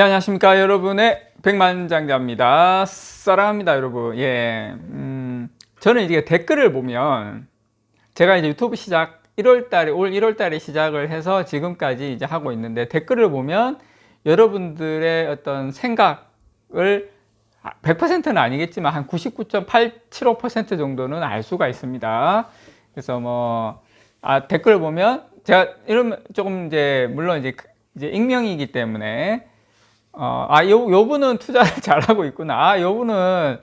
예, 안녕하십니까 여러분의 백만장자입니다. 사랑합니다 여러분. 예, 저는 이제 댓글을 보면 제가 이제 유튜브 시작 1월달에 올 1월달에 시작을 해서 지금까지 이제 하고 있는데, 댓글을 보면 여러분들의 어떤 생각을 100%는 아니겠지만 한 99.875% 정도는 알 수가 있습니다. 그래서 댓글을 보면 제가 이러면 조금 이제 물론 이제 익명이기 때문에 요 분은 투자를 잘하고 있구나. 요 분은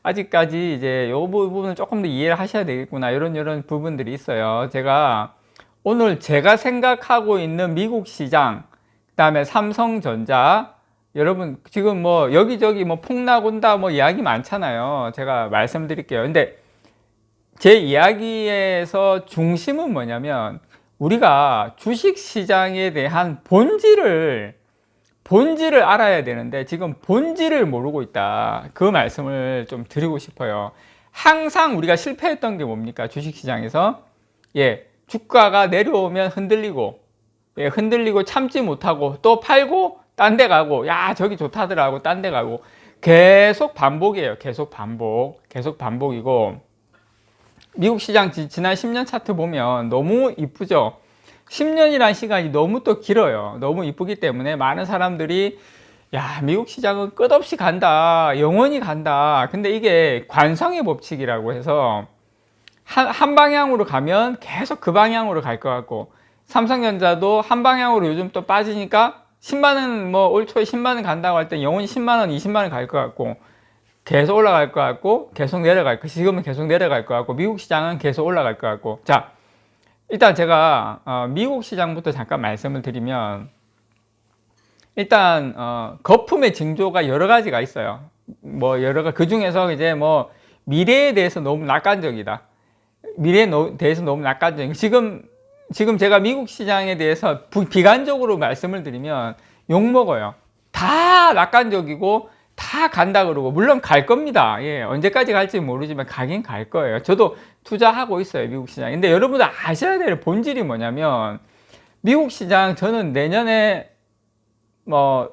아직까지 이제 요 부분은 조금 더 이해를 하셔야 되겠구나. 이런 부분들이 있어요. 제가 오늘 제가 생각하고 있는 미국 시장, 그 다음에 삼성전자, 여러분 지금 여기저기 폭락 온다 이야기 많잖아요. 제가 말씀드릴게요. 근데 제 이야기에서 중심은 뭐냐면, 우리가 주식 시장에 대한 본질을 알아야 되는데 지금 본질을 모르고 있다, 그 말씀을 좀 드리고 싶어요. 항상 우리가 실패했던 게 뭡니까? 주식시장에서 주가가 내려오면 흔들리고 참지 못하고 또 팔고 딴 데 가고, 야 저기 좋다더라고 딴 데 가고, 계속 반복이에요. 계속 반복이고, 미국 시장 지난 10년 차트 보면 너무 이쁘죠. 10년이라는 시간이 너무 또 길어요. 너무 이쁘기 때문에 많은 사람들이 야 미국 시장은 끝없이 간다, 영원히 간다. 근데 이게 관성의 법칙이라고 해서 한 방향으로 가면 계속 그 방향으로 갈 것 같고, 삼성전자도 한 방향으로 요즘 또 빠지니까 10만원 올 초에 10만원 간다고 할 때 영원히 10만원 20만원 갈 것 같고, 계속 올라갈 것 같고 계속 내려갈 것 같고, 지금은 계속 내려갈 것 같고, 미국 시장은 계속 올라갈 것 같고. 자, 일단 제가 미국 시장부터 잠깐 말씀을 드리면, 일단 거품의 징조가 여러 가지가 있어요. 그 중에서 이제 미래에 대해서 너무 낙관적이다, 미래에 대해서 너무 낙관적이다. 지금 제가 미국 시장에 대해서 비관적으로 말씀을 드리면 욕먹어요. 다 낙관적이고 다 간다 그러고, 물론 갈 겁니다. 언제까지 갈지 모르지만 가긴 갈 거예요. 저도 투자하고 있어요, 미국 시장. 근데 여러분들 아셔야 될 본질이 뭐냐면, 미국 시장 저는 내년에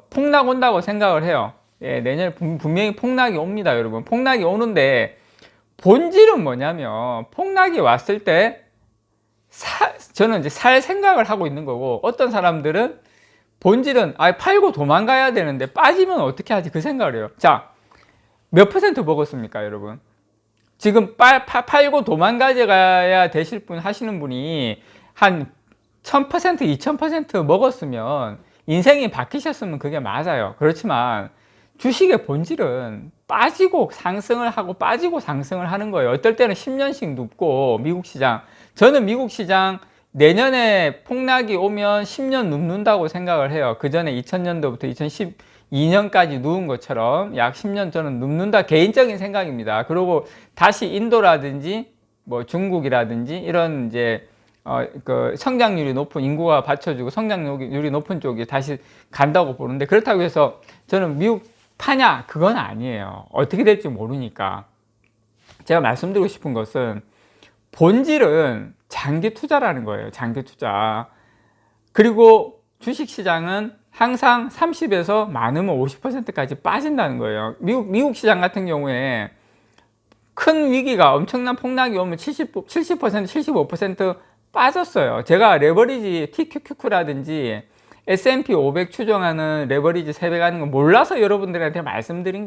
폭락 온다고 생각을 해요. 내년에 분명히 폭락이 옵니다, 여러분. 폭락이 오는데 본질은 뭐냐면, 폭락이 왔을 때 저는 이제 살 생각을 하고 있는 거고, 어떤 사람들은 본질은 팔고 도망가야 되는데 빠지면 어떻게 하지, 그 생각을 해요. 자, 몇 퍼센트 먹었습니까 여러분? 지금 팔고 도망가야 되실 분, 하시는 분이 한 1000%, 2000% 먹었으면 인생이 바뀌셨으면 그게 맞아요. 그렇지만 주식의 본질은 빠지고 상승을 하고 빠지고 상승을 하는 거예요. 어떨 때는 10년씩 눕고, 미국 시장, 저는 미국 시장 내년에 폭락이 오면 10년 눕는다고 생각을 해요. 그 전에 2000년도부터 2012년까지 누운 것처럼 약 10년 저는 눕는다, 개인적인 생각입니다. 그리고 다시 인도라든지 중국이라든지 이런 이제 그 성장률이 높은, 인구가 받쳐주고 성장률이 높은 쪽이 다시 간다고 보는데, 그렇다고 해서 저는 미국 파냐, 그건 아니에요. 어떻게 될지 모르니까. 제가 말씀드리고 싶은 것은, 본질은 장기 투자라는 거예요. 장기 투자. 그리고 주식시장은 항상 30에서 많으면 50%까지 빠진다는 거예요. 미국 시장 같은 경우에 큰 위기가, 엄청난 폭락이 오면 70%, 75% 빠졌어요. 제가 레버리지 TQQQ라든지 S&P 500 추정하는 레버리지 세배가는 거 몰라서 여러분들한테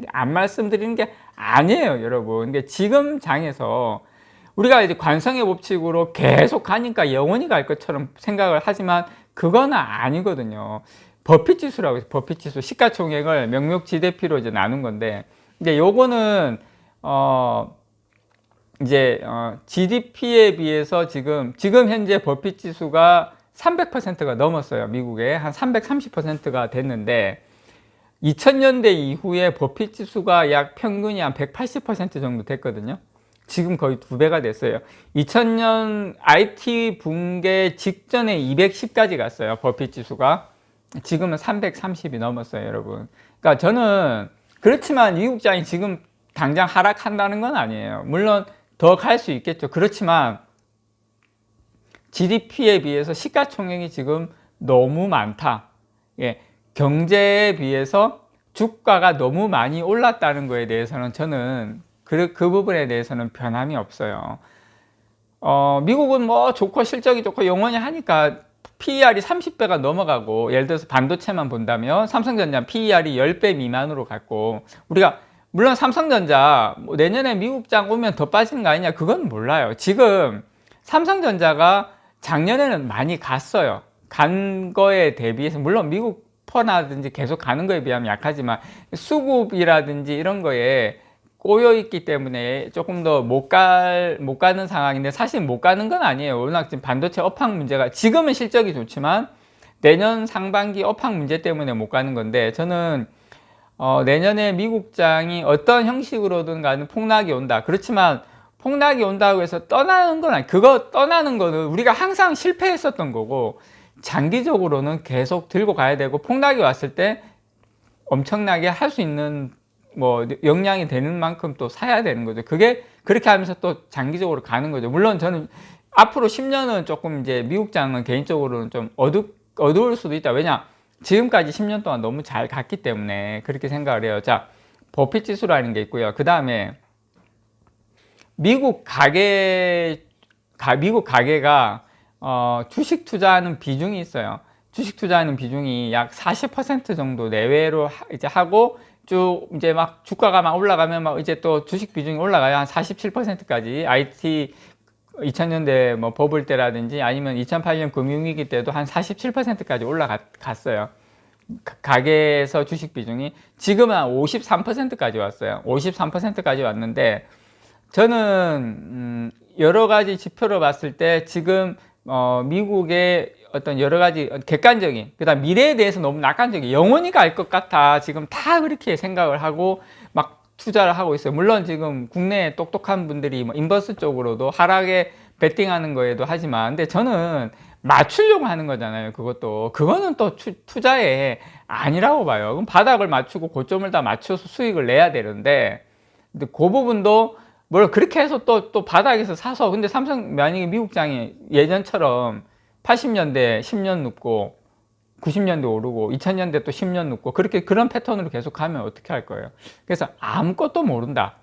안 말씀드리는 게 아니에요, 여러분. 그러니까 지금 장에서 우리가 이제 관성의 법칙으로 계속 가니까 영원히 갈 것처럼 생각을 하지만 그건 아니거든요. 버핏 지수라고 해서, 버핏 지수, 시가총액을 명목지대피로 이제 나눈 건데, 이제 요거는 GDP에 비해서 지금 현재 버핏 지수가 300%가 넘었어요. 미국에 한 330%가 됐는데, 2000년대 이후에 버핏 지수가 약 평균이 한 180% 정도 됐거든요. 지금 거의 2배가 됐어요. 2000년 IT 붕괴 직전에 210까지 갔어요, 버핏 지수가. 지금은 330이 넘었어요, 여러분. 그러니까 저는, 그렇지만 미국장이 지금 당장 하락한다는 건 아니에요. 물론 더 갈 수 있겠죠. 그렇지만 GDP에 비해서 시가총액이 지금 너무 많다. 경제에 비해서 주가가 너무 많이 올랐다는 거에 대해서는 저는 그 부분에 대해서는 변함이 없어요. 미국은 뭐 좋고 실적이 좋고 영원히 하니까 PER이 30배가 넘어가고, 예를 들어서 반도체만 본다면 삼성전자 PER이 10배 미만으로 갔고, 우리가 물론 삼성전자 뭐 내년에 미국장 오면 더 빠지는 거 아니냐, 그건 몰라요. 지금 삼성전자가 작년에는 많이 갔어요. 간 거에 대비해서 물론 미국 퍼나든지 계속 가는 거에 비하면 약하지만 수급이라든지 이런 거에 꼬여 있기 때문에 조금 더 못 가는 상황인데, 사실 못 가는 건 아니에요. 워낙 지금 반도체 업황 문제가, 지금은 실적이 좋지만 내년 상반기 업황 문제 때문에 못 가는 건데, 저는 내년에 미국장이 어떤 형식으로든 간에 폭락이 온다. 그렇지만 폭락이 온다고 해서 떠나는 건 아니, 그거 떠나는 거는 우리가 항상 실패했었던 거고, 장기적으로는 계속 들고 가야 되고, 폭락이 왔을 때 엄청나게 할 수 있는 뭐 역량이 되는 만큼 또 사야 되는 거죠. 그게 그렇게 하면서 또 장기적으로 가는 거죠. 물론 저는 앞으로 10년은 조금 이제 미국장은 개인적으로는 좀 어두울 수도 있다. 왜냐, 지금까지 10년 동안 너무 잘 갔기 때문에 그렇게 생각을 해요. 자, 버핏 지수라는 게 있고요. 그 다음에 미국 가계가 주식 투자하는 비중이 있어요. 주식 투자하는 비중이 약 40% 정도 내외로 이제 하고, 쭉 이제 막 주가가 막 올라가면 막 이제 또 주식 비중이 올라가요. 한 47%까지. IT 2000년대 뭐 버블 때라든지 아니면 2008년 금융위기 때도 한 47%까지 올라갔어요. 가계에서 주식 비중이 지금은 한 53%까지 왔어요. 53%까지 왔는데, 저는 여러 가지 지표로 봤을 때 지금 미국의 어떤 여러 가지 객관적인, 그다음 미래에 대해서 너무 낙관적인, 영원히 갈 것 같아 지금 다 그렇게 생각을 하고 막 투자를 하고 있어요. 물론 지금 국내에 똑똑한 분들이 뭐 인버스 쪽으로도 하락에 베팅하는 거에도 하지만, 근데 저는 맞추려고 하는 거잖아요. 그거는 또 투자에 아니라고 봐요. 그럼 바닥을 맞추고 고점을 다 맞춰서 수익을 내야 되는데, 근데 그 부분도 뭘 그렇게 해서 또 바닥에서 사서, 근데 삼성 만약에 미국장이 예전처럼 80년대 10년 눕고 90년대 오르고 2000년대 또 10년 눕고 그런 패턴으로 계속 가면 어떻게 할 거예요? 그래서 아무것도 모른다.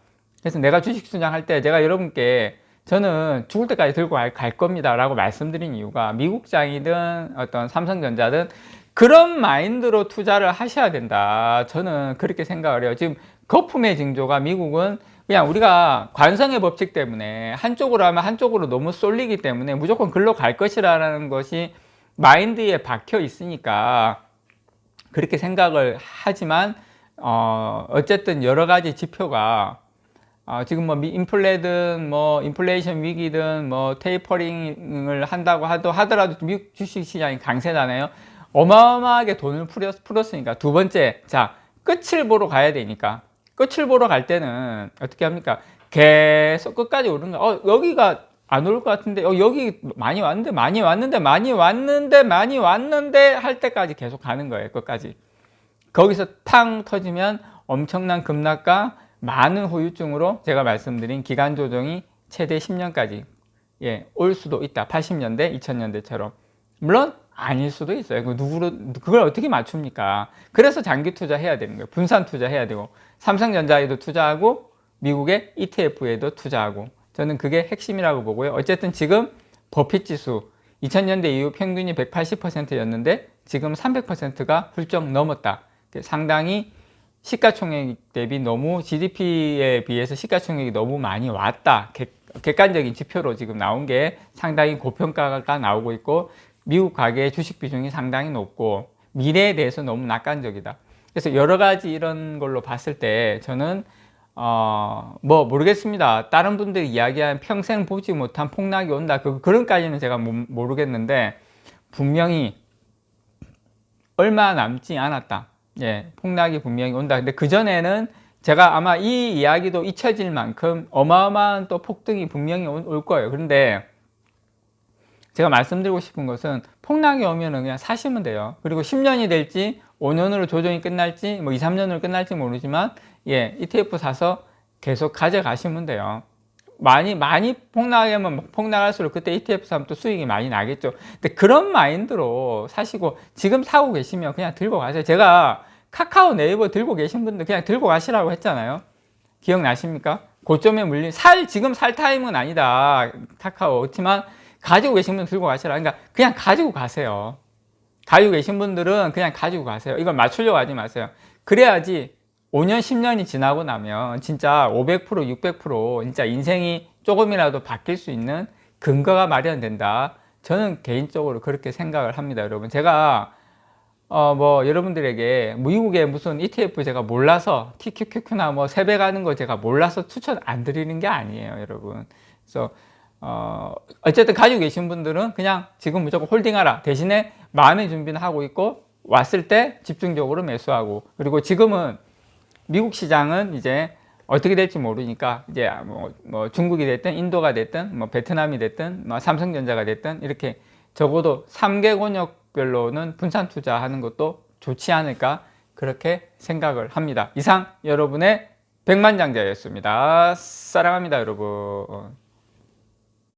그래서 내가 주식 투자할 때 제가 여러분께 저는 죽을 때까지 들고 갈 겁니다 라고 말씀드린 이유가, 미국장이든 어떤 삼성전자든 그런 마인드로 투자를 하셔야 된다. 저는 그렇게 생각을 해요. 지금 거품의 징조가, 미국은 그냥 우리가 관성의 법칙 때문에 한쪽으로 하면 한쪽으로 너무 쏠리기 때문에 무조건 글로 갈 것이라는 것이 마인드에 박혀 있으니까 그렇게 생각을 하지만, 어쨌든 여러 가지 지표가 지금 뭐 인플레든 뭐 인플레이션 위기든 뭐 테이퍼링을 한다고 하더라도 미국 주식시장이 강세잖아요. 어마어마하게 돈을 풀었으니까. 두 번째, 자, 끝을 보러 가야 되니까. 끝을 보러 갈 때는 어떻게 합니까? 계속 끝까지 오르는 거. 여기가 안 오를 것 같은데, 여기 많이 왔는데 할 때까지 계속 가는 거예요. 끝까지. 거기서 탕 터지면 엄청난 급락과 많은 후유증으로 제가 말씀드린 기간 조정이 최대 10년까지 올 수도 있다. 80년대, 2000년대처럼. 물론 아닐 수도 있어요. 그걸 어떻게 맞춥니까? 그래서 장기 투자해야 되는 거예요. 분산 투자해야 되고, 삼성전자에도 투자하고 미국의 ETF에도 투자하고, 저는 그게 핵심이라고 보고요. 어쨌든 지금 버핏 지수 2000년대 이후 평균이 180%였는데 지금 300%가 훌쩍 넘었다. 상당히 시가총액 대비 너무, GDP에 비해서 시가총액이 너무 많이 왔다. 객관적인 지표로 지금 나온 게 상당히 고평가가 나오고 있고, 미국 가계의 주식 비중이 상당히 높고, 미래에 대해서 너무 낙관적이다. 그래서 여러 가지 이런 걸로 봤을 때 저는 뭐 모르겠습니다. 다른 분들이 이야기한 평생 보지 못한 폭락이 온다, 그런까지는 제가 모르겠는데, 분명히 얼마 남지 않았다. 폭락이 분명히 온다. 근데 그전에는 제가 아마 이 이야기도 잊혀질 만큼 어마어마한 또 폭등이 분명히 올 거예요. 그런데 제가 말씀드리고 싶은 것은, 폭락이 오면은 그냥 사시면 돼요. 그리고 10년이 될지 5년으로 조정이 끝날지 뭐 2, 3년으로 끝날지 모르지만 ETF 사서 계속 가져가시면 돼요. 많이 폭락하면 폭락할수록 그때 ETF 사면 또 수익이 많이 나겠죠. 근데 그런 마인드로 사시고 지금 사고 계시면 그냥 들고 가세요. 제가 카카오 네이버 들고 계신 분들 그냥 들고 가시라고 했잖아요. 기억나십니까? 고점에 물린 지금 살 타임은 아니다. 카카오. 그렇지만 가지고 계신 분들 들고 가시라. 그러니까 그냥 가지고 가세요. 가지고 계신 분들은 그냥 가지고 가세요. 이걸 맞추려고 하지 마세요. 그래야지 5년, 10년이 지나고 나면 진짜 500%, 600% 진짜 인생이 조금이라도 바뀔 수 있는 근거가 마련된다. 저는 개인적으로 그렇게 생각을 합니다, 여러분. 제가 뭐 여러분들에게 미국의 무슨 ETF 제가 몰라서 TQQQ나 뭐 세배 가는 거 제가 몰라서 추천 안 드리는 게 아니에요, 여러분. 그래서 어쨌든 가지고 계신 분들은 그냥 지금 무조건 홀딩하라. 대신에 마음의 준비는 하고 있고 왔을 때 집중적으로 매수하고, 그리고 지금은 미국 시장은 이제 어떻게 될지 모르니까 이제 뭐 중국이 됐든 인도가 됐든 뭐 베트남이 됐든 뭐 삼성전자가 됐든 이렇게 적어도 3개 권역별로는 분산 투자하는 것도 좋지 않을까 그렇게 생각을 합니다. 이상 여러분의 백만장자였습니다. 사랑합니다, 여러분.